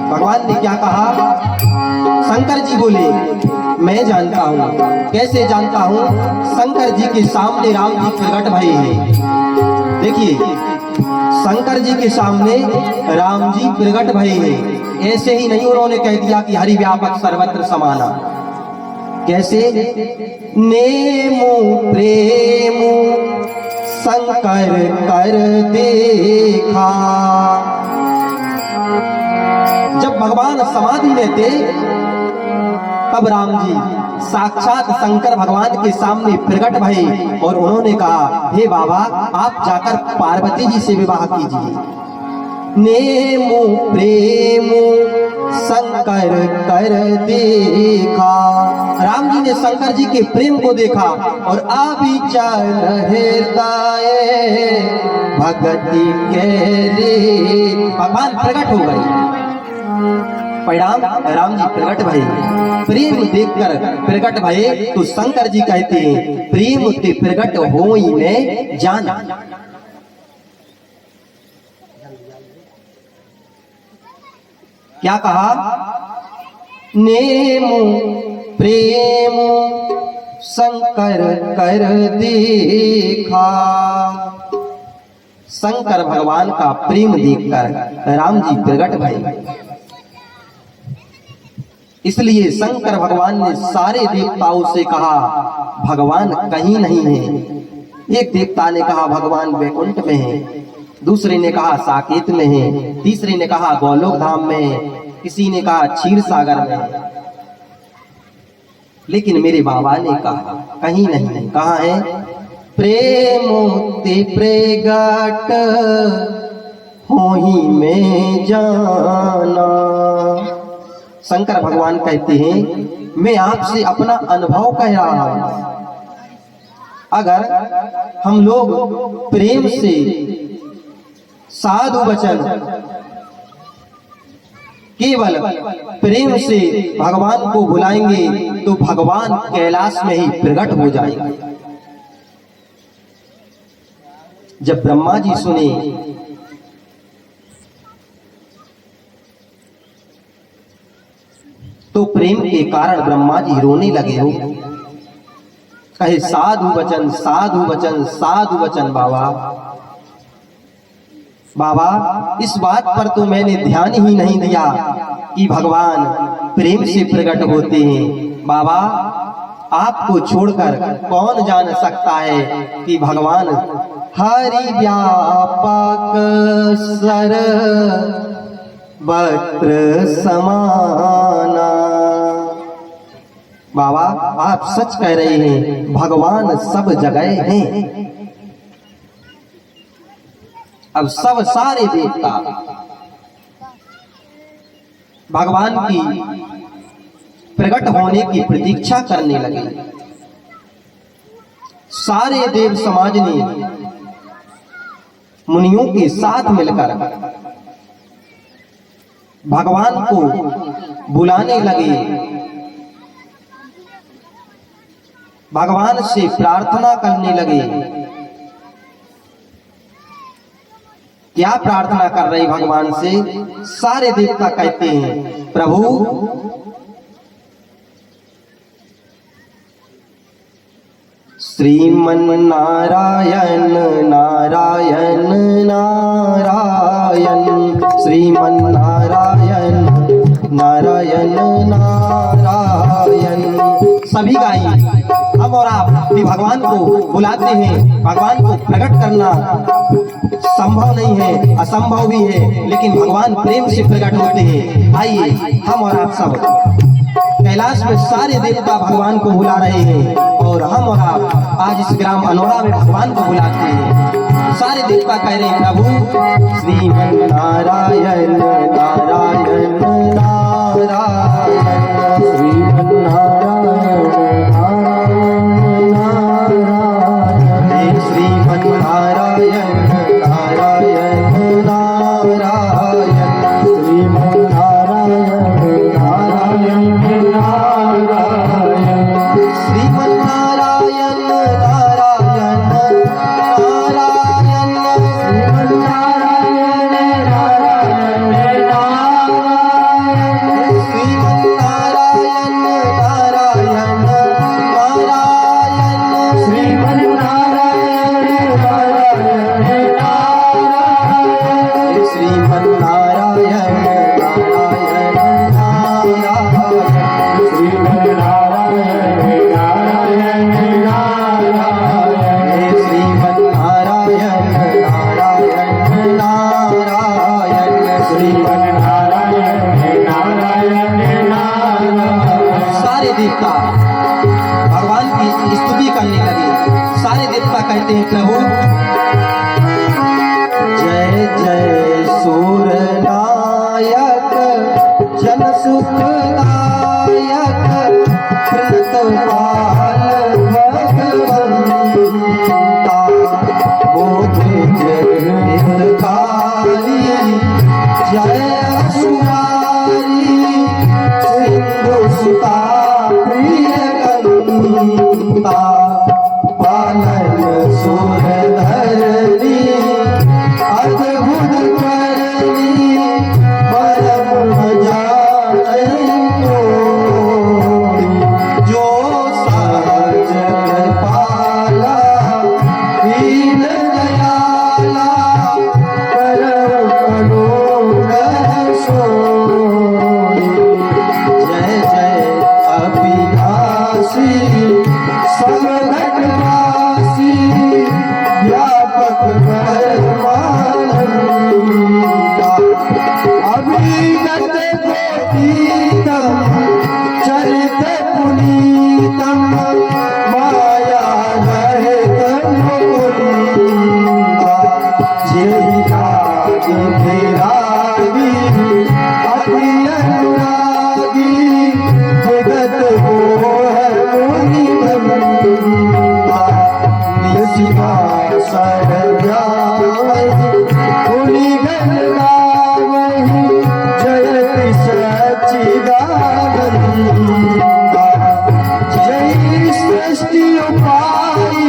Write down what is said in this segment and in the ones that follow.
भगवान ने क्या कहा? शंकर जी बोले, मैं जानता हूँ। कैसे जानता हूँ? शंकर जी के सामने राम जी प्रकट भये हैं। देखिए, शंकर जी के सामने राम जी प्रकट भये हैं। ऐसे ही नहीं उन्होंने कह दिया कि हरि व्यापक सर्वत्र समाना। कैसे? नेमो प्रेमो शंकर कर देखा। जब भगवान समाधि में थे तब राम जी साक्षात शंकर भगवान के सामने प्रकट भये और उन्होंने कहा, हे बाबा, आप जाकर पार्वती जी से विवाह कीजिए। नेमो प्रेमो शंकर कर देखा। राम जी ने शंकर जी के प्रेम को देखा और अविचल हृदय भगति के रे भगवान प्रकट हो गए। परिणाम राम जी प्रकट भये, प्रेम देखकर प्रकट भये। तो शंकर जी कहते हैं, प्रेम ते प्रकट होई में जाना। क्या कहा? नेमो प्रेमो शंकर कर देखा। शंकर भगवान का प्रेम देखकर राम जी प्रकट भये। इसलिए शंकर भगवान ने सारे देवताओं से कहा, भगवान कहीं नहीं है। एक देवता ने कहा भगवान वैकुंठ में है, दूसरे ने कहा साकेत में है, तीसरे ने कहा गोलोक धाम में है, किसी ने कहा क्षीर सागर में है। लेकिन मेरे बाबा ने कहा कहीं नहीं है। कहाँ है? प्रेमोते प्रगट होही में जाना। शंकर भगवान कहते हैं, मैं आपसे अपना अनुभव कह रहा हूं। अगर हम लोग प्रेम से साधु वचन, केवल प्रेम से भगवान को बुलाएंगे तो भगवान कैलाश में ही प्रकट हो जाएगा। जब ब्रह्मा जी सुने तो प्रेम के कारण ब्रह्मा जी रोने लगे हो। कहे साधु वचन, साधु वचन, साधु वचन। बाबा बाबा, इस बात पर तो मैंने ध्यान ही नहीं दिया कि भगवान प्रेम से प्रकट होते हैं। बाबा, आपको छोड़कर कौन जान सकता है कि भगवान हरि व्यापक सर्वत्र समाना। बाबा, आप सच कह रहे हैं, भगवान सब जगह हैं। अब सब सारे देवता भगवान की प्रकट होने की प्रतीक्षा करने लगे। सारे देव समाज ने मुनियों के साथ मिलकर भगवान को बुलाने लगे, भगवान से प्रार्थना करने लगे। क्या प्रार्थना कर रहे भगवान से? सारे देवता कहते हैं, प्रभु श्रीमन नारायण नारायण नारायण, श्रीमन नारायण नारायण नारायण। सभी गाएं। हम और आप भी भगवान को बुलाते हैं। भगवान को प्रकट करना संभव नहीं है, असंभव भी है, लेकिन भगवान प्रेम से प्रकट होते हैं। आइए हम और आप सब कैलाश में सारे देवता भगवान को बुला रहे हैं और हम और आप आज इस ग्राम अनोरा में भगवान को बुलाते हैं। सारे देवता कह रहे हैं प्रभु श्रीमन नारायण नारायण नारायण श्रीमन नारायण नारायण श्रीमन नारायण नारायण नारायण श्रीमन नारायण नारायण नारायण श्रीमन नारायण नारायण नारायण श्रीमन नारायण नारायण नारायण श्रीमन नारायण नारायण नारायण श्रीमन नारायण नारायण नारायण श्रीमन नारायण नारायण नारायण श्रीमन नारायण नारायण नारायण श्रीमन नारायण नारायण नारायण श्रीमन नारायण नारायण नारायण। सारे देवता भगवान की स्तुति करने लगे। सारे देवता कहते हैं प्रभु जय जय सूर नायक जन सुखदायक कृतपाल भगवंता बोध जगतकारी जय सुरारी सिंधु सुता प्रिय कंता पालन सुर धरनी अद्भुत करनी परम जानो जो साज कृपाला दीन दयाला करम मनोरथ सोई। जय जय अविनाशी समघटवासी व्यापक परमानंदा अभिगत गोपीतम चरित पुनीतम माया रहित मुकुंदा जेहि रागी विरागी अति अनुरागी विगत मोह मुनि बंदा निशिवासर ध्यावहि मुनि गण गावहि जयति सच्चिदानंदा। जय सृष्टि उपाई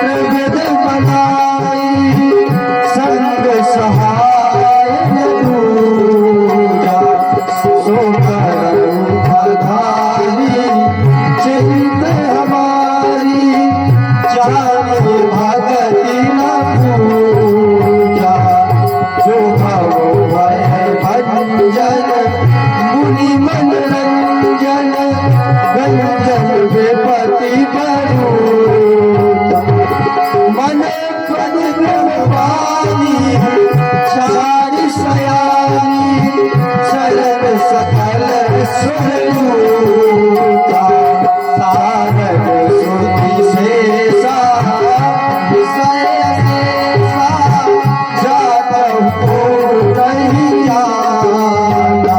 प्रगट बनाई संग सहाय दूजा सो करम आधारी चिंत हमारी जाने भगति न पूजा जो भव भय भंजन मुनि मनरंजन गंजन विपति बरूता मन पद ब्रह्मवाणी चारि सयानी शरण सकल सुरयूता सारद श्रुति शेषा विषय शेषा जातु को नहीं जाना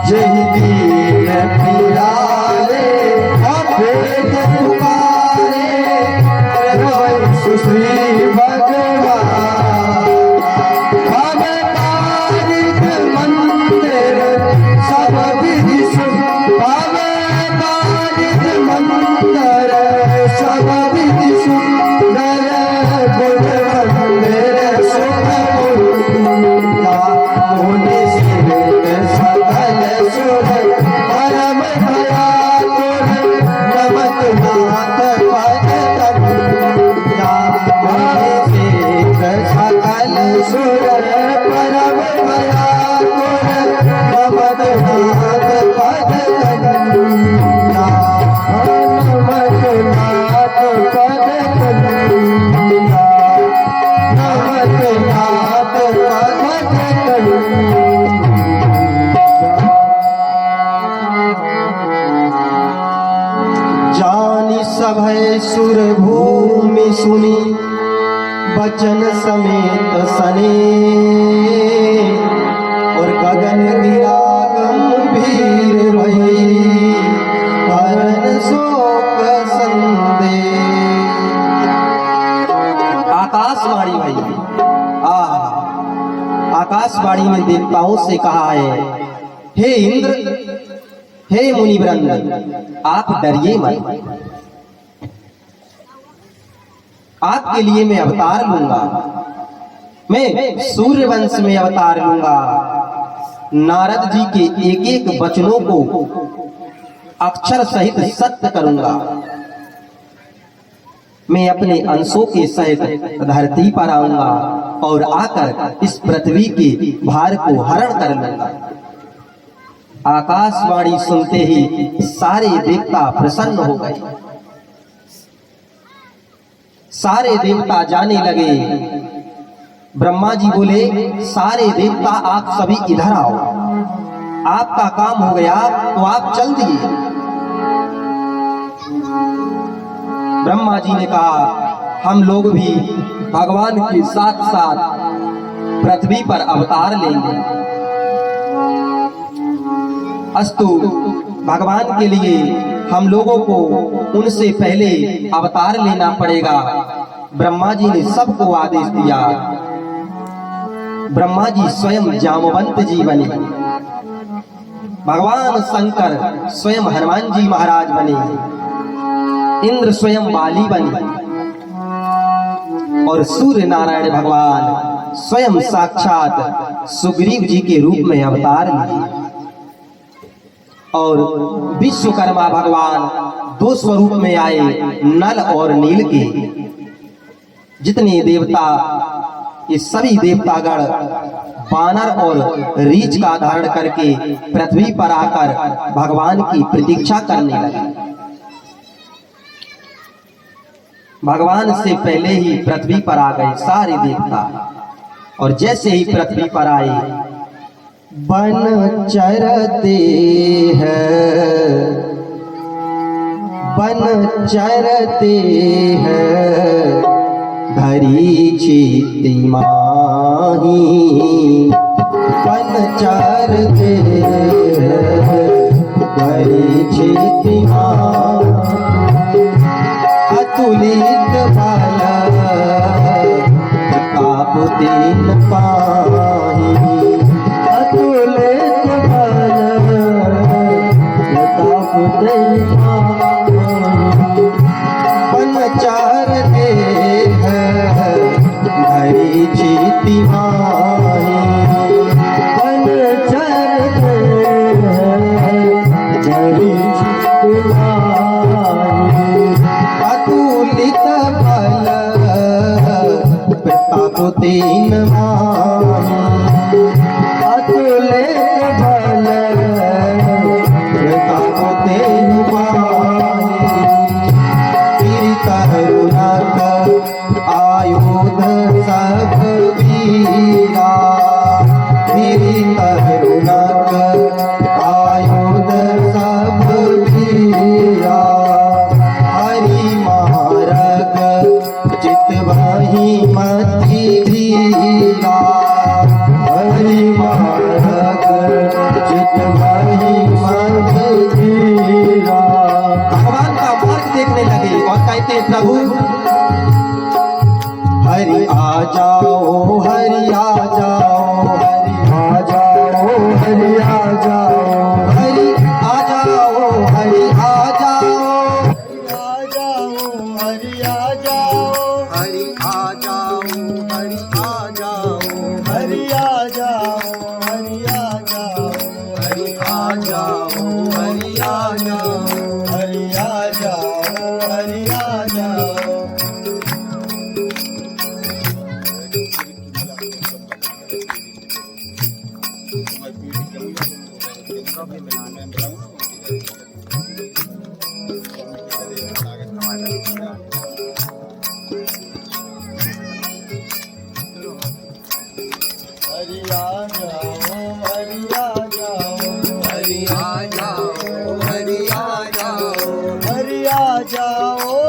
जहि दीन पियारे अभेद पुकारे सभय सुर भूमि सुनी बचन समेत सने और गगन गिरा गंभीर रही हरण शोक संदे। आकाशवाणी भाई आकाशवाणी में देवताओं से कहा है, हे इंद्र, हे मुनिवृंद, आप डरिए मत, आपके लिए मैं अवतार लूंगा, मैं सूर्य वंश में अवतार लूंगा। नारद जी के एक एक वचनों को अक्षर सहित सत्य करूंगा। मैं अपने अंशों के सहित धरती पर आऊंगा और आकर इस पृथ्वी के भार को हरण कर लूंगा। आकाशवाणी सुनते ही सारे देवता प्रसन्न हो गए। सारे देवता जाने लगे। ब्रह्मा जी बोले, सारे देवता आप सभी इधर आओ, आपका काम हो गया तो आप चल दिए। ब्रह्मा जी ने कहा, हम लोग भी भगवान के साथ साथ पृथ्वी पर अवतार लेंगे। अस्तु, भगवान के लिए हम लोगों को उनसे पहले अवतार लेना पड़ेगा। ब्रह्मा जी ने सबको आदेश दिया। ब्रह्मा जी स्वयं जामवंत जी बने, भगवान शंकर स्वयं हनुमान जी महाराज बने, इंद्र स्वयं बाली बने और सूर्य नारायण भगवान स्वयं साक्षात सुग्रीव जी के रूप में अवतार लिए। और विश्वकर्मा भगवान दो स्वरूप में आए, नल और नील के। जितने देवता, ये सभी देवतागण बानर और रीछ का धारण करके पृथ्वी पर आकर भगवान की प्रतीक्षा करने लगे। भगवान से पहले ही पृथ्वी पर आ गए सारे देवता। और जैसे ही पृथ्वी पर आए, बन चरते हैं, बन चरते हैं, धरी चीती माही। बन चरते हैं, धरी चीती माही। अतुलित बल प्रताप दीन पाही। अतुलित बल प्रताप दीन पाही। बन चरते हैं, धरी चीती माही। बन चरते हैं, धरी चीती माही। अतुलित बल प्रताप दीन माही। अतुलित बल प्रताप दीन माही। तेरी करुणा आयुध सब वीरा। तेरी करुणा आयुध सब वीरा। हरि मार्ग चितवहि मति धीरा। हरि मार्ग चितवहि मति धीरा। भगवान का मार्ग देखने लगे और कहते हैं, प्रभु हरि आ जाओ, हरि आ जाओ, हरि आ जाओ, हरि आ जाओ, हरि आ जाओ, हरि आ जाओ, हरि आ जाओ, हरि आ जाओ, हरि आ जाओ, हरि आ जाओ, हरि आ जाओ, हरि आ जाओ, हरि आ जाओ, हरि आ जाओ, हरि आ जाओ। हरि आ जाओ, हरि आ जाओ, हरि आ जाओ, हरि आ जाओ, हरि आ जाओ,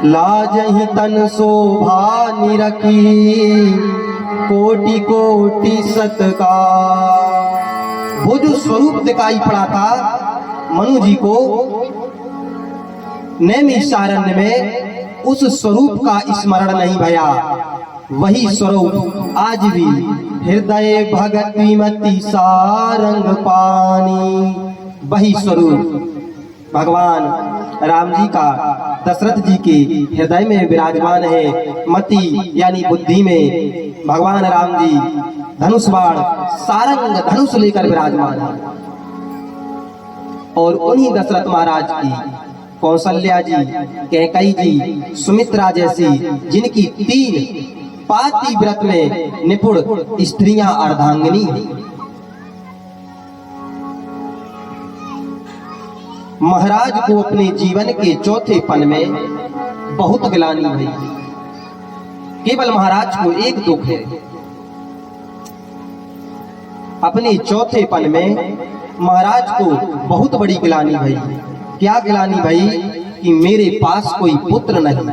लाजहि तन शोभा निरखी कोटि कोटि सत्कार। वो जो स्वरूप दिखाई पड़ा था मनु जी को नैमिषारण्य में, उस स्वरूप का स्मरण नहीं भया। वही स्वरूप आज भी हृदय भगति मति सारंग पानी, वही स्वरूप भगवान राम जी का दशरथ जी के हृदय में विराजमान है। मति यानी बुद्धि में भगवान राम जी धनुष बाण सारंग धनुष लेकर विराजमान है। और उन्हीं दशरथ महाराज की कौशल्या जी, कैकेयी जी, सुमित्रा जैसी जिनकी 3 पाति व्रत में निपुण स्त्रियां अर्धांगिनी हैं। महाराज को अपने जीवन के चौथे पन में बहुत गिलानी हुई। केवल महाराज को एक दुख है, अपने चौथे पन में महाराज को बहुत बड़ी गिलानी भई। क्या गिलानी भई? कि मेरे पास कोई पुत्र नहीं।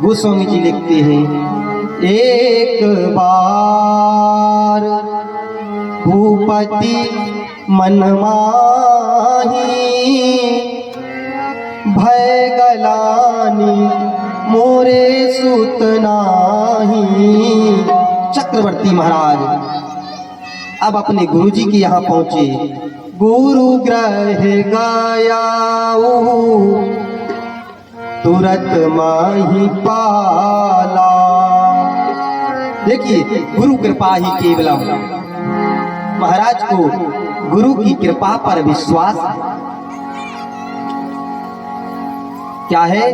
गोस्वामी जी लिखते हैं, एक बार भूपति मन माही भय गलानी मोरे सुत नाही। चक्रवर्ती महाराज अब अपने गुरुजी के यहाँ पहुंचे। गुरु ग्रह गायाऊ तुरत माही पाला। देखिए, गुरु कृपा ही केवलम। महाराज को गुरु की कृपा पर विश्वास क्या है?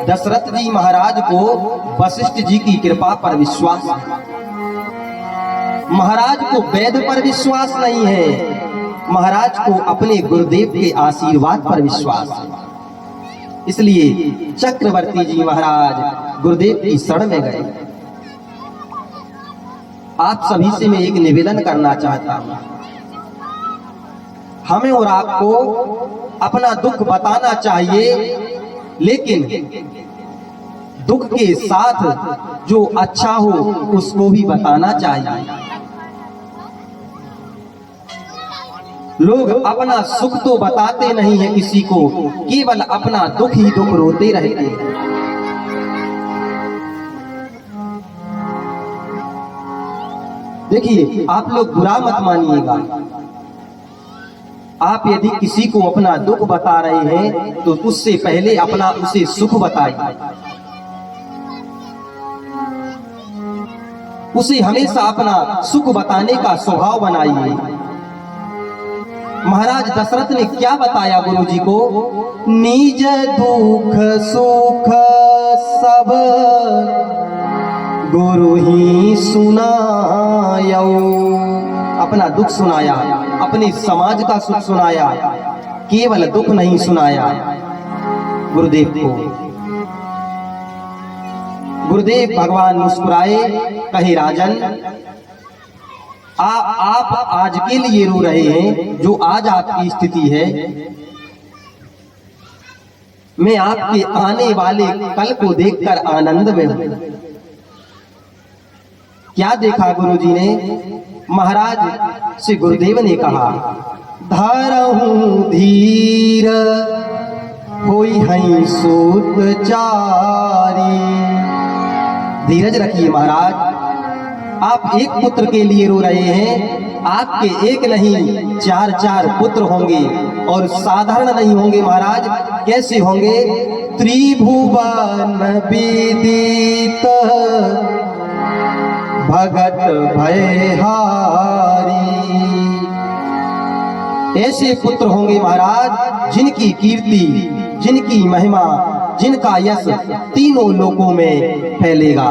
दशरथ जी महाराज को वशिष्ठ जी की कृपा पर विश्वास है। महाराज को वेद पर विश्वास नहीं है, महाराज को अपने गुरुदेव के आशीर्वाद पर विश्वास है। इसलिए चक्रवर्ती जी महाराज गुरुदेव की शरण में गए। आप सभी से मैं एक निवेदन करना चाहता हूं, हमें और आपको अपना दुख बताना चाहिए, लेकिन दुख के साथ जो अच्छा हो उसको भी बताना चाहिए। लोग अपना सुख तो बताते नहीं है किसी को, केवल अपना दुख ही दुख रोते रहते हैं। देखिए, आप लोग बुरा मत मानिएगा, आप यदि किसी को अपना दुख बता रहे हैं तो उससे पहले अपना उसे सुख बताइए। उसे हमेशा अपना सुख बताने का स्वभाव बनाइए। महाराज दशरथ ने क्या बताया गुरु जी को? निज दुख सुख सब गुरु ही सुनायो। अपना दुख सुनाया, अपने समाज का सुख सुनाया, केवल दुख नहीं सुनाया गुरुदेव को। गुरुदेव भगवान मुस्कुराए, कहे राजन आप आज के लिए रो रहे हैं, जो आज आपकी स्थिति है, मैं आपके आने वाले कल को देखकर आनंद में हूं। क्या देखा गुरुजी ने? महाराज से गुरुदेव ने कहा, धरहूं धीर होई हई सूत चारी। धीरज रखिए महाराज, आप एक पुत्र के लिए रो रहे हैं, आपके एक नहीं 4 पुत्र होंगे, और साधारण नहीं होंगे महाराज। कैसे होंगे? त्रिभुवन विदित भगत भयहारी। ऐसे पुत्र होंगे महाराज जिनकी कीर्ति, जिनकी महिमा, जिनका यश तीनों लोकों में फैलेगा।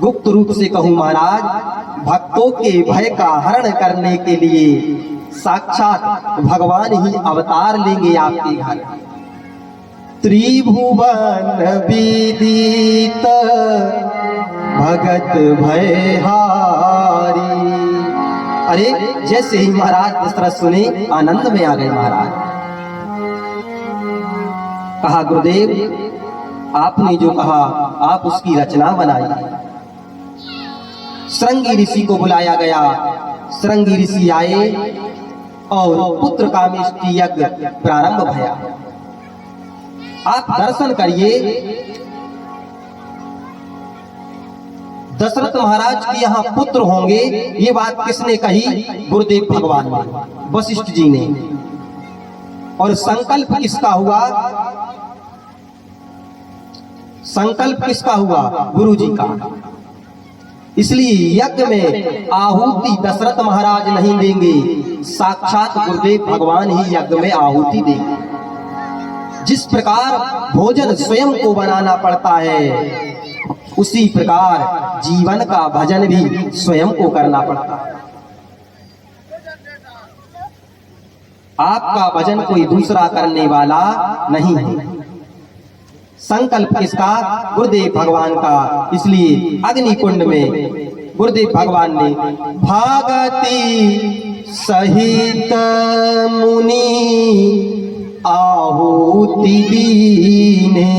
गुप्त रूप से कहूं महाराज, भक्तों के भय का हरण करने के लिए साक्षात भगवान ही अवतार लेंगे आपके घर। त्रिभुवन विदित भगत भय हारी। अरे जैसे ही महाराज दशरथ सुने आनंद में आ गए महाराज। कहा गुरुदेव आपने जो कहा आप उसकी रचना बनाई। श्रृंगी ऋषि को बुलाया गया। श्रृंगी ऋषि आए और पुत्र कामेष्टि यज्ञ प्रारंभ भया। आप दर्शन करिए। दशरथ महाराज के यहाँ पुत्र होंगे ये बात किसने कही? गुरुदेव भगवान ने, वशिष्ठ जी ने। और संकल्प किसका हुआ? संकल्प किसका हुआ? गुरु जी का। इसलिए यज्ञ में आहुति दशरथ महाराज नहीं देंगे, साक्षात गुरुदेव भगवान ही यज्ञ में आहुति देंगे। जिस प्रकार भोजन स्वयं को बनाना पड़ता है उसी प्रकार जीवन का भजन भी स्वयं को करना पड़ता है। आपका भजन कोई दूसरा करने वाला नहीं है। संकल्प किसका? गुरुदेव भगवान का। इसलिए अग्निकुंड में गुरुदेव भगवान ने भागति सहित मुनि आहुति दीने।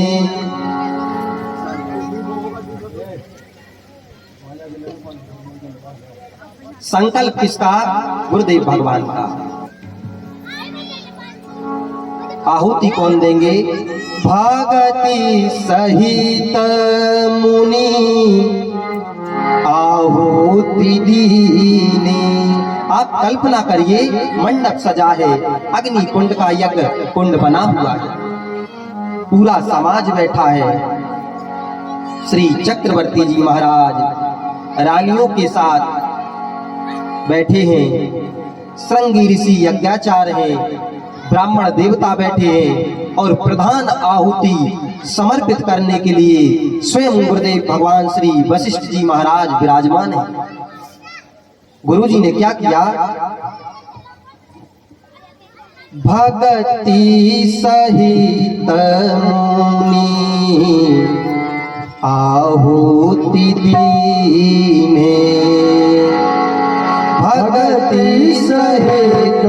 संकल्प किसका? गुरुदेव भगवान का। आहुति कौन देंगे? भागति सहित मुनि आहुति दीने। आप कल्पना करिए मंडप सजा है, अग्नि कुंड का यज्ञ कुंड बना हुआ है, पूरा समाज बैठा है। श्री चक्रवर्ती जी महाराज रानियों के साथ बैठे हैं। श्रृंगी ऋषि यज्ञाचार्य हैं, ब्राह्मण देवता बैठे हैं और प्रधान आहुति समर्पित करने के लिए स्वयं गुरुदेव भगवान श्री वशिष्ठ जी महाराज विराजमान हैं। गुरु जी ने क्या किया? भगति सहित मुनि आहुति दीने। भगति सहित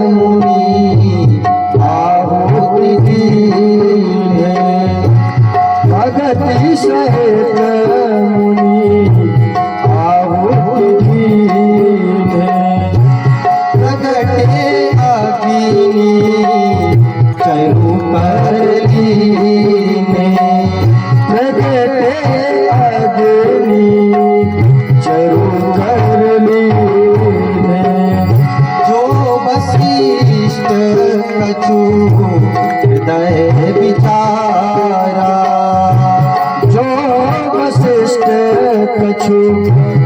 मुनि आहुति दीने। भगति सहित मुनि आहुति दीने। प्रगटे अग्नि चरु कर लीने। प्रगटे अग्नि चरु कर लीने। जो वशिष्ठ कछु हृदय विचारा। जो वशिष्ठ कछु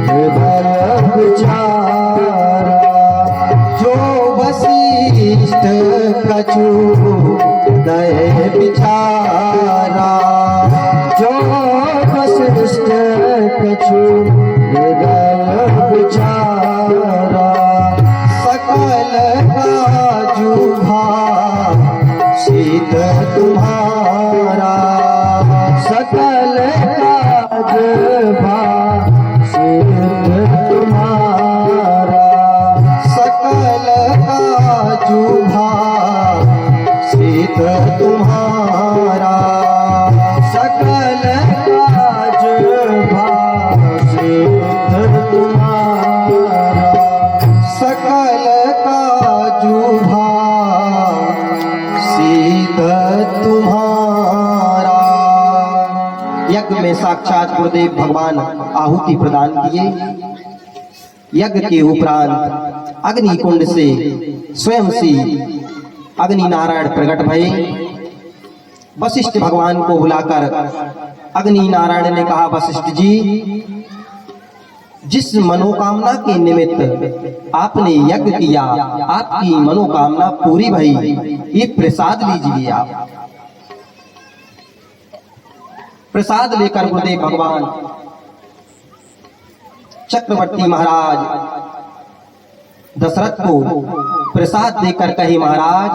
हृदय विचारा। जो वशिष्ठ कछु हृदय विचारा। जो वशिष्ठ कछु हृदय विचारा। सकल काजु भाव सिद्ध तुम्हारा। सकल काज भाव सिद्ध तुम्हारा। सकल काजु भाव सिद्ध तुम्हारा। सकल काज भाव सिद्ध तुम्हारा। सकल काजु भाव सिद्ध तुम्हारा। यज्ञ में साक्षात गुरुदेव भगवान आहुति प्रदान किए। यज्ञ के उपरांत अग्नि कुंड से स्वयं से अग्नि नारायण प्रकट भये। वशिष्ठ भगवान को बुलाकर अग्नि नारायण ने कहा, वशिष्ठ जी जिस मनोकामना के निमित्त आपने यज्ञ किया आपकी मनोकामना पूरी भई। ये प्रसाद लीजिए। आप प्रसाद लेकर गुरुदेव भगवान चक्रवर्ती महाराज दशरथ को प्रसाद देकर कहे, महाराज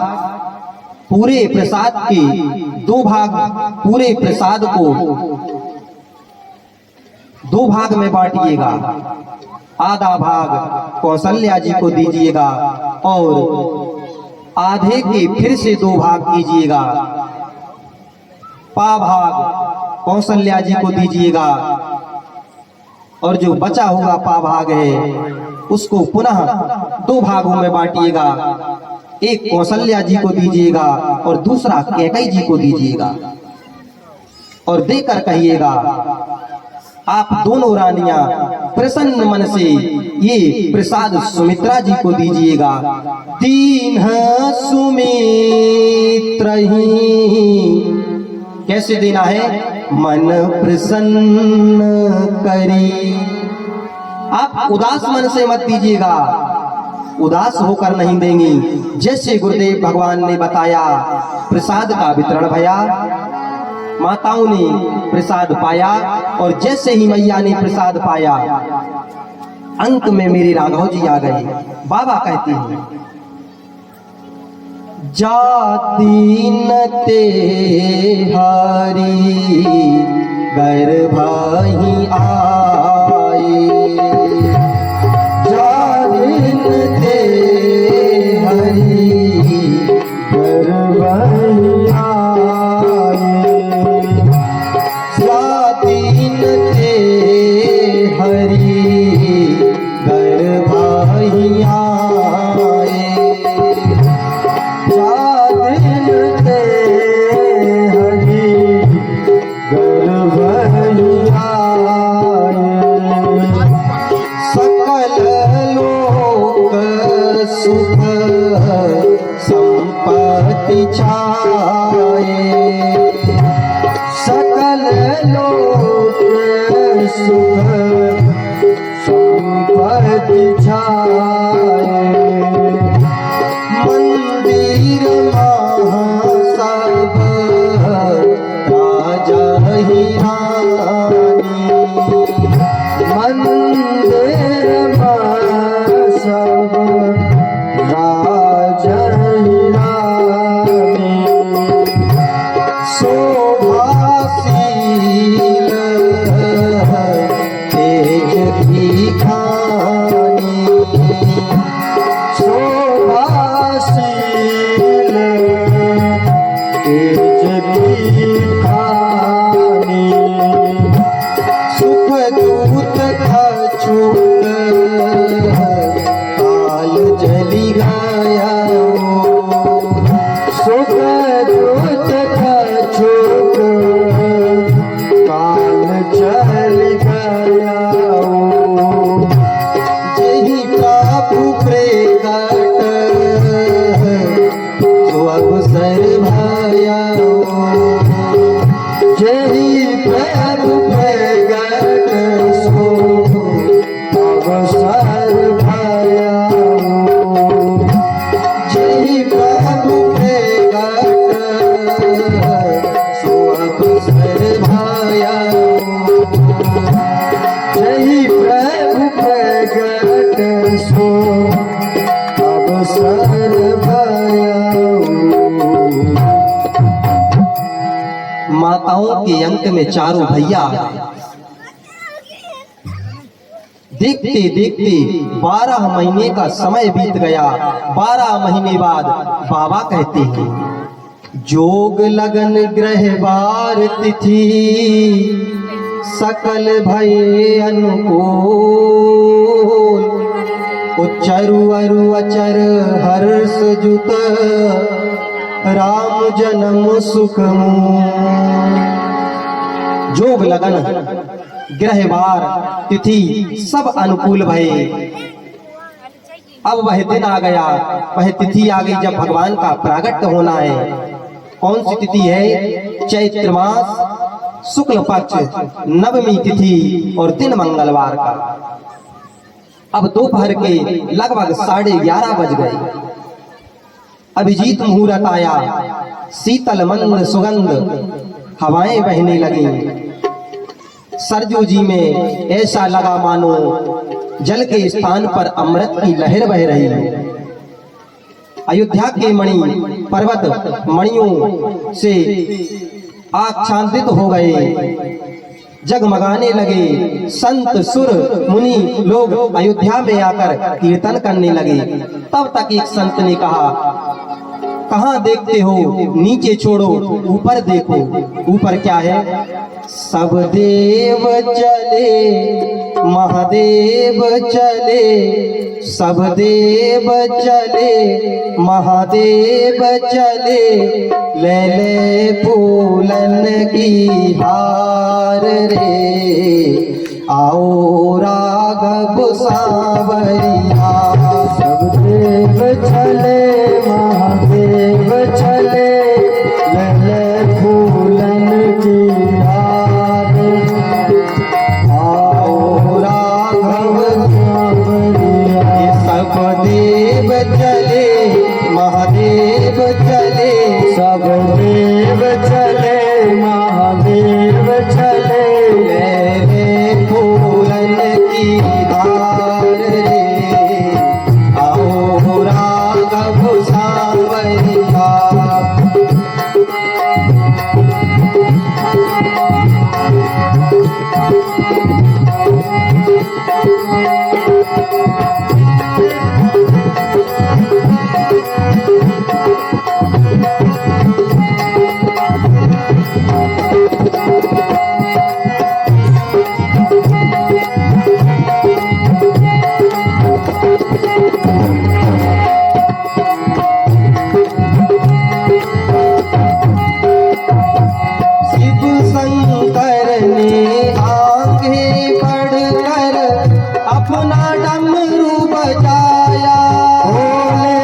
पूरे प्रसाद के 2 भाग, पूरे प्रसाद को 2 भाग में बांटिएगा। आधा भाग कौशल्या जी को दीजिएगा और आधे के फिर से 2 भाग कीजिएगा। पा भाग कौशल्या जी को दीजिएगा और जो बचा हुआ पा भाग है उसको पुनः 2 भागों में बांटिएगा। एक कौशल्या जी को दीजिएगा और दूसरा कैकेयी जी को दीजिएगा और देकर कहिएगा, आप दोनों रानियां प्रसन्न मन से ये प्रसाद सुमित्रा जी को दीजिएगा। दीन सुमित्र ही, कैसे देना है? मन प्रसन्न करी। आप उदास मन से मत दीजिएगा, उदास होकर नहीं देंगी। जैसे गुरुदेव भगवान ने बताया, प्रसाद का वितरण भया, माताओं ने प्रसाद पाया और जैसे ही मैया ने प्रसाद पाया, अंक में मेरे राघव जी आ गए। बाबा कहते हैं, जाति न ते हारी गर्भाही आए, जाति न ते हरी गर्भाही आए, जाति न ते हरी गर्भाही आए, सुख संपत्ति छाए, सकल लोक सुख संपत्ति छाए, मंदिर सब राजा ही रानी, मंदिर सब राजा ही रानी, शोभाशील तेज की खानी, शोभाशील तेज की खानी, सुख दूत अछूत जली गया, सुख दूत अछूत काल चल गया, जही प्रभु प्रगट तो अवसर भया, जही प्रभु प्रगट सो अवसर भया, जही प्रभु प्रगट सो अवसर भया, जही प्रभु प्रगट सो अवसर भया। माताओं के अंक में चारों भैया। देखते देखते 12 महीने का समय बीत गया। 12 महीने बाद बाबा कहते हैं, जोग लगन ग्रहवार तिथि सकल भये अनुकूल, उच्चरु अरु अचर हर्ष जुत राम जन्म सुख मूल। जोग लगन ग्रहवार तिथि सब अनुकूल भये। अब वह दिन आ गया, वह तिथि आ गई जब भगवान का प्रागट्य होना है। कौन सी तिथि है? चैत्र मास शुक्ल पक्ष नवमी तिथि और दिन मंगलवार का। अब दोपहर के लगभग 11:30 बज गए। अभिजीत मुहूर्त आया, शीतल मंद सुगंध हवाएं बहने लगी। सरजू जी में ऐसा लगा मानो जल के स्थान पर अमृत की लहर बह रही है। अयोध्या के मणि पर्वत मणियों से आच्छादित हो गए। जगमगाने लगे। संत सुर मुनि लोग अयोध्या में आकर कीर्तन करने लगे। तब तक एक संत ने कहा, कहाँ देखते हो, नीचे छोड़ो, ऊपर देखो। ऊपर क्या है? सब देव चले, महादेव चले, सब देव चले, महादेव चले, ले ले फूलन की हार रे, आओ राघव सांवरिया। सब देव चले, महादेव चले, लले फूलन की हार, आओ राघव सांवरिया। ये सब देव चले, महादेव चले, सब देव चले, महादेव चले, ले ले फूलन की धार रे, आओ राघव सांवरिया। शिव शंकर ने आगे बढ़कर अपना डमरू बजाया, भोले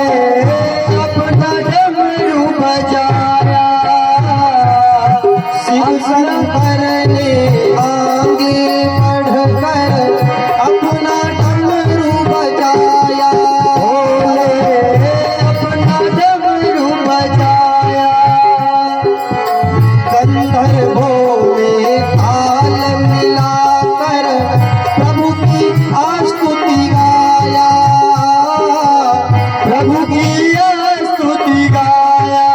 अपना डमरू बजाया। शिव शंकर ने आगे बढ़कर अपना डमरू बजाया, भोले अपना डमरू बजाया। गंधर्वों ने ताल मिलाकर प्रभु की स्तुति गाया, प्रभु की स्तुति गाया,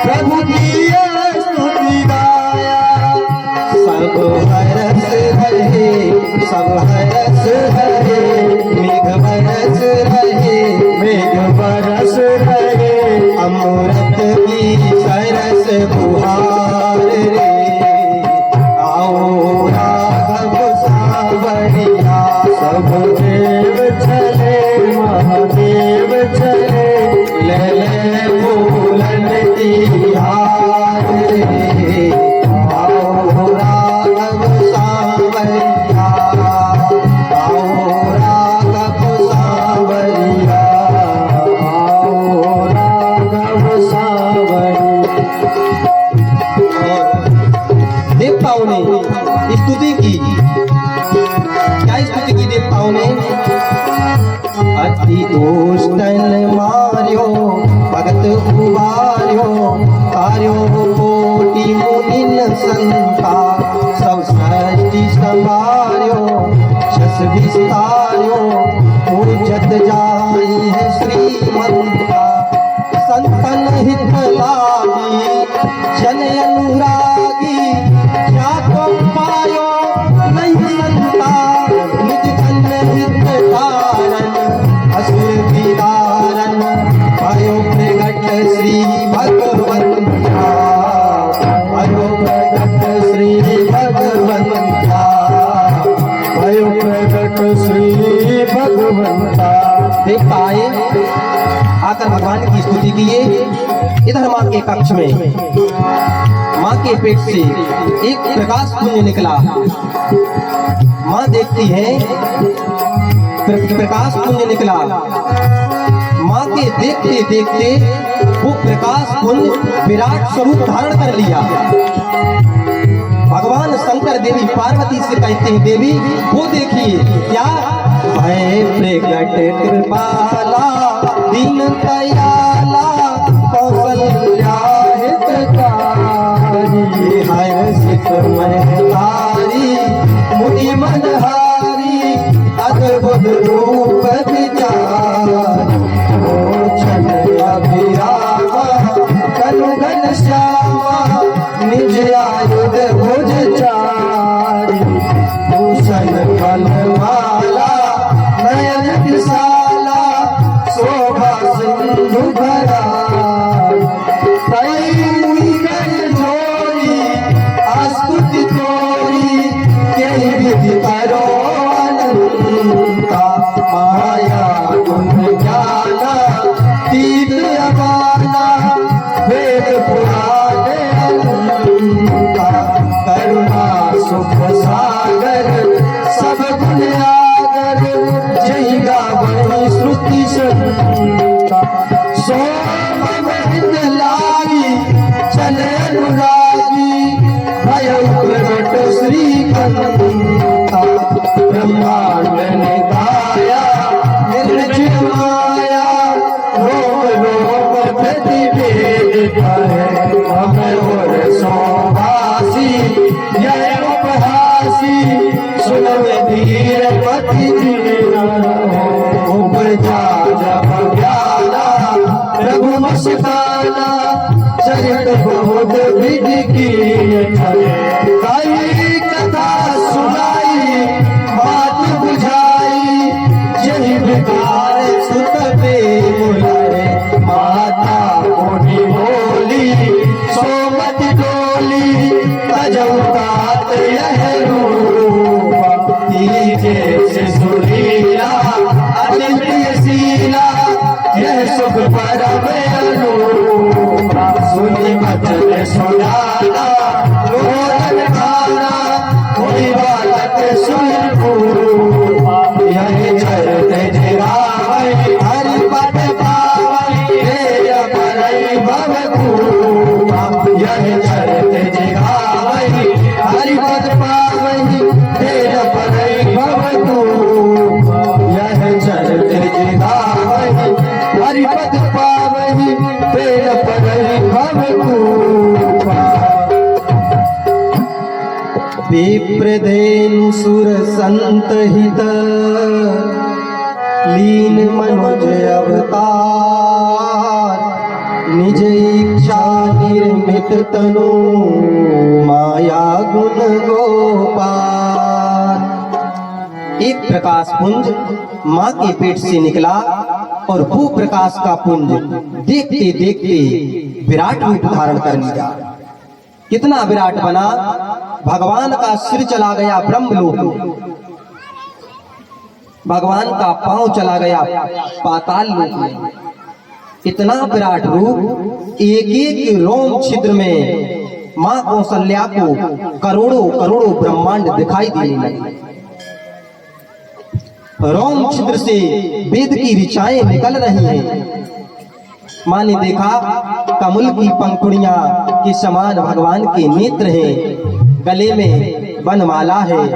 प्रभु की स्तुति गाया। सब हरस रहे, सब हरस रहे, मेघ बरस रहे, मेघ बरस रहे, अमृत की सरस फुहार रे, आओ राघव सांवरिया। सब देव चले, महादेव चले, ले ले फूलन की हार रे, आओ राघव सांवरिया, आओ राघव सांवरिया। आओ राघव सांवरिया। और देवताओं ने स्तुति की। क्या स्तुति की देवताओं ने? अति दुष्टन मार्यो, भगत उबार्यो, कार्यो कोटि मुनिन संता, सब सृष्टि संभार्यो, शस विस्तार्यो, पूजत जाई है श्रीमंता। संतन हित लागी, जन अनुरागी, क्या को पायो नहीं संता, निज जन हित धारन, असुर विदारन, भयो प्रगट श्री भगवंता, भयो प्रगट श्री भगवंता, भयो प्रगट श्री भगवंता। देवता आए, आकर भगवान की स्तुति किए। इधर माँ के कक्ष में माँ के पेट से एक प्रकाश पुंज निकला। माँ देखती है प्रकाश पुंज निकला। माँ के देखते देखते वो प्रकाश पुंज विराट स्वरूप धारण कर लिया। भगवान शंकर देवी पार्वती से कहते हैं, देवी वो देखिए क्या है, प्रकट कृपाला दीन दयाला कौशल्या हितकारी, है सिख महतारी मुनि मनहारी, अद्भुत रूप विचार, मोचन अभिरामा कनु घन श्यामा, निज आयुध भुज आगर जय गावहि श्रुति संता सोम मृद लाई चले अनुरागी भय प्रगट श्रीकंता ब्रह्मांड निकाया निर्जय माया रोम रोम प्रतिवेद है हमें और सोभासी यह उपहासी सुनवे धीर पति उपजा जब ज्ञाना प्रभु मस्ताना चरित बहुत विधि की कई कथा सुनाई बात बुझाई यही विकार सुत पे बुलाए माता कोनी बोली सोमत डोली तजौतात यह रूप जैसे सुरीला अनित्य शीला यह सुख परम अनुरूपा सुनि वचन सुनाना रोदन खाना कोई बालक सुन पूपा यह चरत जगावै हरि पद पावै हे अपरई भव खूपा यह चरत जगावै हरि पद पावै हे अपरई भव खूपा यह चरत जगावै हरि पद पावै हे अपरई भव खूपा विप्रधेनु सुर संत हित लीन मनुज अवतार निज इच्छा निर्मित तनु माया गुण गोपाल। एक प्रकाश पुंज माँ के पेट से निकला और वो प्रकाश का पुंज देखते देखते विराट रूप धारण कर लिया। कितना विराट बना, भगवान का सिर चला गया ब्रह्मलोक में, भगवान का पांव चला गया पाताल लोक में। इतना विराट रूप एक एक रोम छिद्र में मां कौशल्या को करोड़ों करोड़ों ब्रह्मांड दिखाई देने लगे। रोम छिद्र से वेद की ऋचाएं निकल रही हैं। मां ने देखा कमल की पंखुड़ियां के समान भगवान के नेत्र हैं, गले में वनमाला है,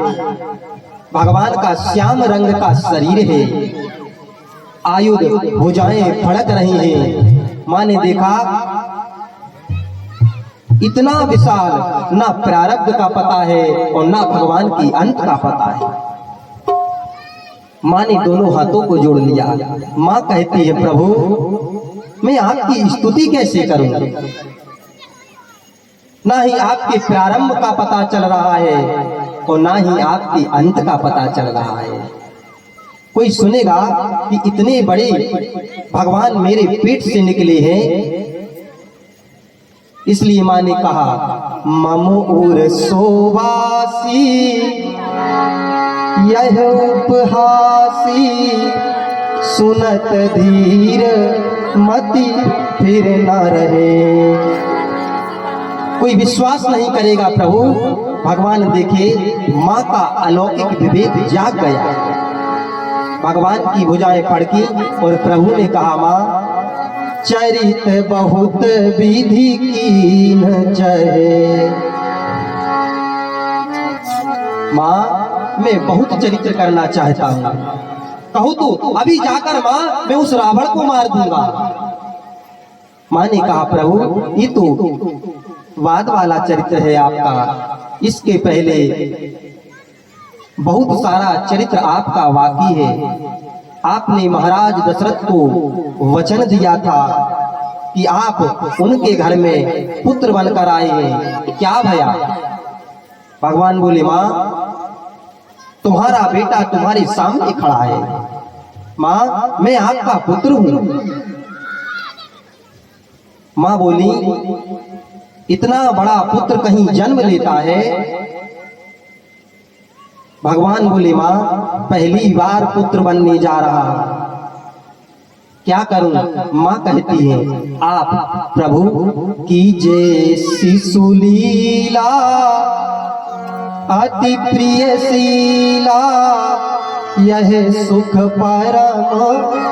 भगवान का श्याम रंग का शरीर है, आयुध भुजाएं फड़क रही हैं। मां ने देखा इतना विशाल, ना प्रारब्ध का पता है और ना भगवान की अंत का पता है। मां ने दोनों हाथों को जोड़ लिया। मां कहती है, प्रभु मैं आपकी स्तुति कैसे करूं? ना ही आपके प्रारंभ का पता चल रहा है और ना ही आपके अंत का पता चल रहा है। कोई सुनेगा कि इतने बड़े भगवान मेरे पेट से निकले हैं। इसलिए मां ने कहा, मम उर सोवासी यह उपहासी सुनत धीर मति फिर न रहे। कोई विश्वास नहीं करेगा प्रभु। भगवान देखे मां का अलौकिक विवेक जाग गया। भगवान की भुजाएं फड़की और प्रभु ने कहा, मां चरित बहुत विधि कीन चहे। मां मैं बहुत चरित्र करना चाहता हूं, कहो तो अभी जाकर मां मैं उस रावण को मार दूंगा। मां ने कहा, प्रभु ये तो वाद वाला चरित्र है आपका, इसके पहले बहुत सारा चरित्र आपका बाकी है। आपने महाराज दशरथ को वचन दिया था कि आप उनके घर में पुत्र बनकर आए हैं, क्या भया? भगवान बोले, मां तुम्हारा बेटा तुम्हारे सामने खड़ा है। मां मैं आपका पुत्र हूं। मां बोली, इतना बड़ा पुत्र कहीं जन्म लेता है? भगवान बोले, मां पहली बार पुत्र बनने जा रहा, क्या करूं? मां कहती है, आप प्रभु कीजिए शिशु लीला अति प्रिय शीला यह सुख परम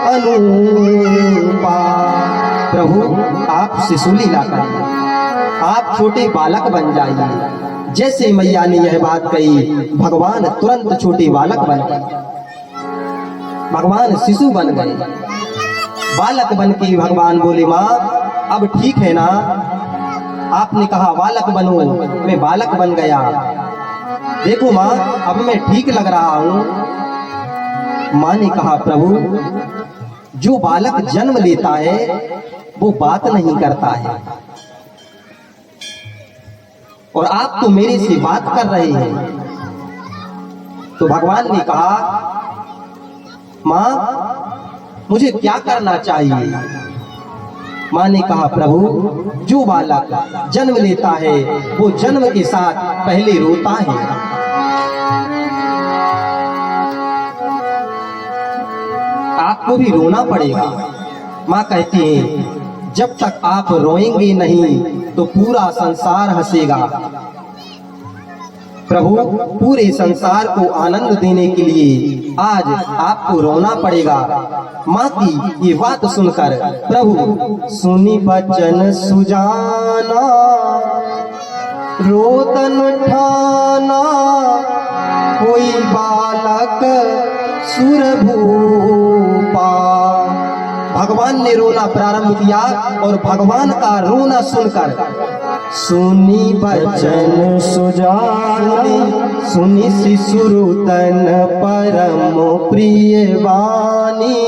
अनुपा। प्रभु आप शिशु लीला करिए, आप छोटे बालक बन जाइए। जैसे मैया ने यह बात कही, भगवान तुरंत छोटे बालक बन गए, भगवान शिशु बन गए। बालक बन के भगवान बोले, माँ अब ठीक है ना, आपने कहा बालक बनो, मैं बालक बन गया। देखो माँ अब मैं ठीक लग रहा हूं। माँ ने कहा, प्रभु जो बालक जन्म लेता है वो बात नहीं करता है, और आप तो मेरे से बात कर रहे हैं। तो भगवान ने कहा, माँ मुझे क्या करना चाहिए? माँ ने कहा, प्रभु जो बालक जन्म लेता है वो जन्म के साथ पहले रोता है। आपको भी रोना पड़ेगा। माँ कहती है, जब तक आप रोएंगे नहीं तो पूरा संसार हंसेगा। प्रभु पूरे संसार को आनंद देने के लिए आज आपको रोना पड़ेगा। माँ की ये बात सुनकर प्रभु सुनी बचन सुजाना, रोदन ठाना, कोई बालक सुरभूपा। भगवान ने रोना प्रारंभ किया और भगवान का रोना सुनकर सुनी बचन सुजाना, सुनी शिशुरुदन परम प्रिय वाणी,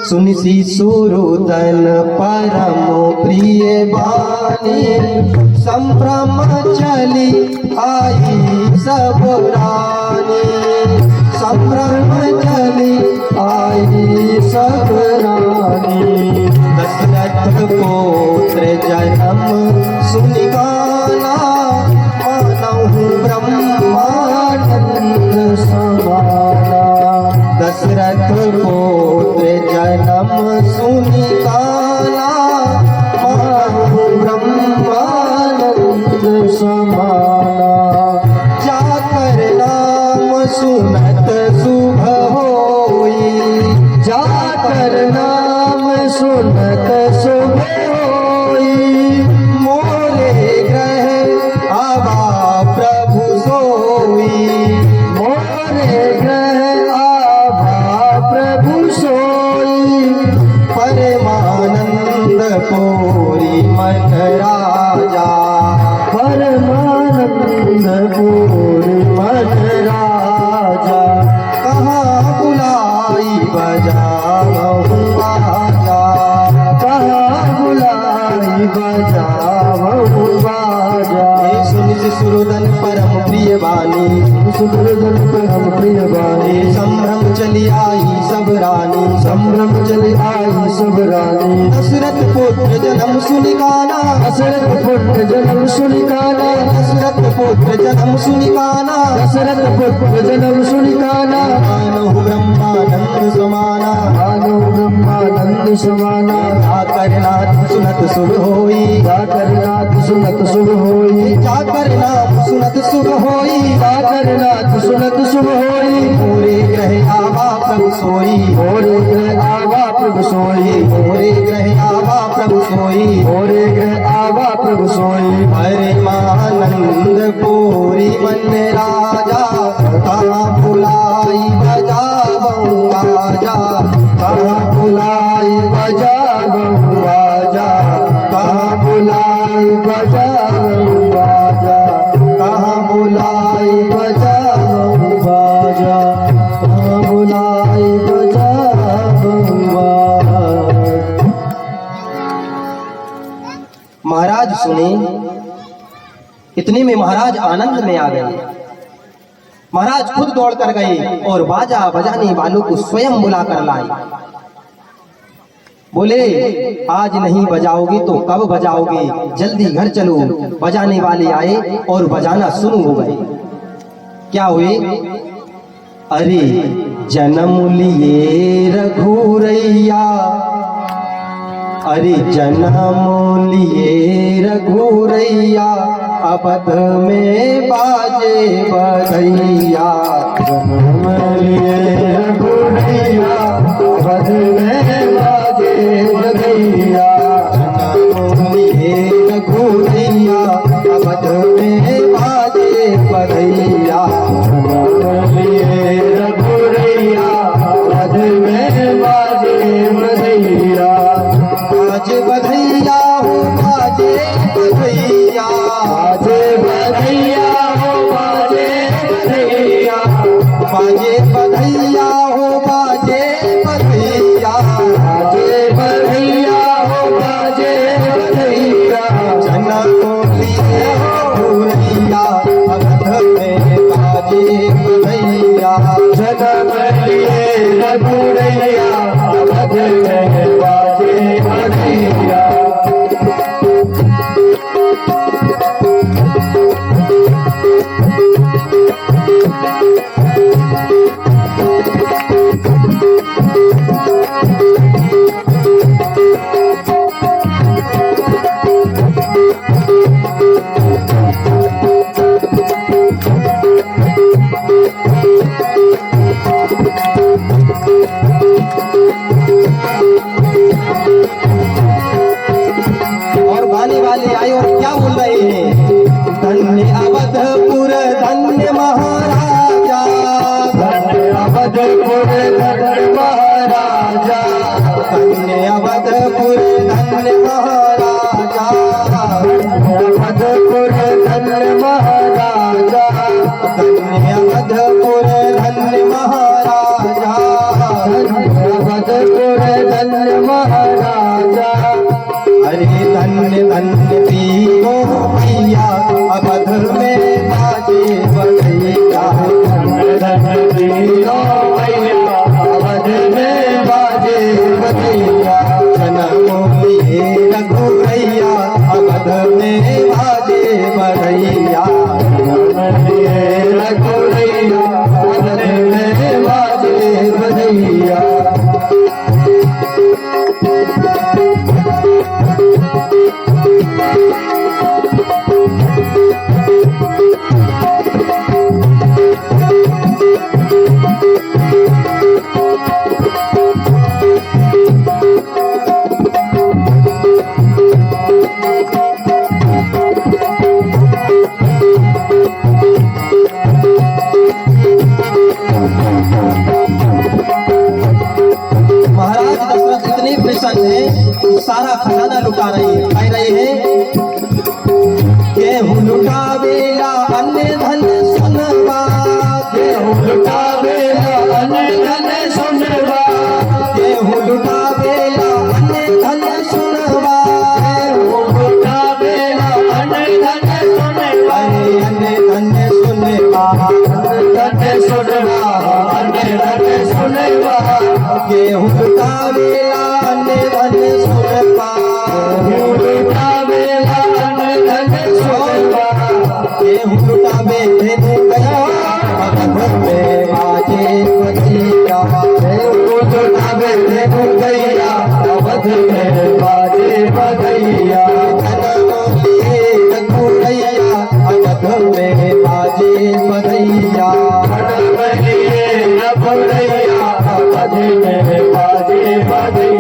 सुनी शिशुरुदन परम प्रिय वाणी। संभ्रम चली आई सब रानी, संभ्रम चली आई सब रानी। दशरथ पुत्र जन्म सुनि गाना, मानहु ब्रह्मानंद समाना। दशरथ पुत्र जन्म सुनि गाना, मानहु ब्रह्मानंद समाना। जाकर नाम सुनत शुभ होई, जाकर नाम सुनत शुभ होई। मोरे ग्रह आवा प्रभु सोई, मोरे ग्रह आवा प्रभु सोई। परमानंद पूरी मन राजा, परमानंद पूरी मन राजा। कहाँ बुलाई बजावहु बाजा, कहाँ बुलाई बजावहु बाजा। सुनि शिशुरुदन परम प्रिय वाणी, शिशुरुदन परम प्रिय वाणी। संभ्रम चली आई सब रानी, संभ्रम चली आई सब रानी। दशरथ पुत्र जन्म सुनि गाना, दशरथ पुत्र जन्म सुनि गाना, दशरथ पुत्र जन्म सुनि गाना, दशरथ पुत्र जन्म सुनि गाना। मानहु ब्रह्मानंद समाना, मानहु ब्रह्मानंद समाना। जाकर नाथ सुनत शुभ होई, जाकर नाथ सुनत शुभ होई, जाकर नाथ सुनत शुभ होई, जाकर नाथ सुनत शुभ होई। मोरे ग्रह आवा प्रभु सोई, मोरे ग्रह आवा प्रभु सोई, मोरे ग्रह आवा प्रभु सोई, मोरे ग्रह आवा प्रभु सोई। परमानंद पूरी मन राजा, कहाँ बुलाई बजावहु आजा, कहाँ बुलाई बजावहु आजा, कहाँ बुलाई बजावहु आजा, कहाँ बुलाई बजावहु आजा, कहाँ बुलाई बजावहु आजा। महाराज सुने, इतने में महाराज आनंद में आ गए। महाराज खुद दौड़ कर गए और बाजा बजाने वालों को स्वयं बुला कर लाए। बोले, आज नहीं बजाओगे तो कब बजाओगे, जल्दी घर चलो। बजाने वाले आए और बजाना शुरू हो गए। क्या हुए? अरे जन्म लिए रघुरैया, अरे जन्म लिए रघुरैया, अवध में बाजे बधैया। जन्म लिए रघुरैया अवध में बाजे बधैया। और गाने वाले आए और क्या बोल रहे हैं? धन्य अवधपुर धन्य महाराजा, धन्य अवधपुर धन्य महाराजा, धन्य अवधपुर धन्य महाराजा, अवधपुर धन्य महाराजा, धन्य अवधपुर धन्य महाराजा, अवधपुर धन्य महाराजा। अरे धन्य धन्य तीनों मैया अवध में बाजे बधैया, धन्य धन्य तीनों मैया अवध में बाजे बधैया। जन्मों लिए रघुरैया अवध में बाजे बधैया, रघुरैया अवध में बाजे बधैया। महाराज दशरथ इतने प्रसन्न है, सारा खजाना लुटा कह रहे हैं, गेहूं लुटावेला अन्य धन सुनवा, गेहूं लुटावेला अन्य धन सुनवा, गेहूं लुटावेला अन्य धन सुनवा, गेहूं लुटावेला अन्य धन सुनवा। अरे अन्य धन सुनवा, धन सुनवा, अन्य धन सुनवा, गेहूं लुटावेला अन्य धन सुनवा, गेहूं लुटावेला अन्य धन सुनवा, गेहूं लुटावे धेनु गया अवध में बाजे बधैया, गेहूं लुटावे धेनु गैया अवध में बाजे बधैया। जन्मों लिए रघुरैया अवध में बाजे बधैया, रघुरैया अवध में बाजे बधैया।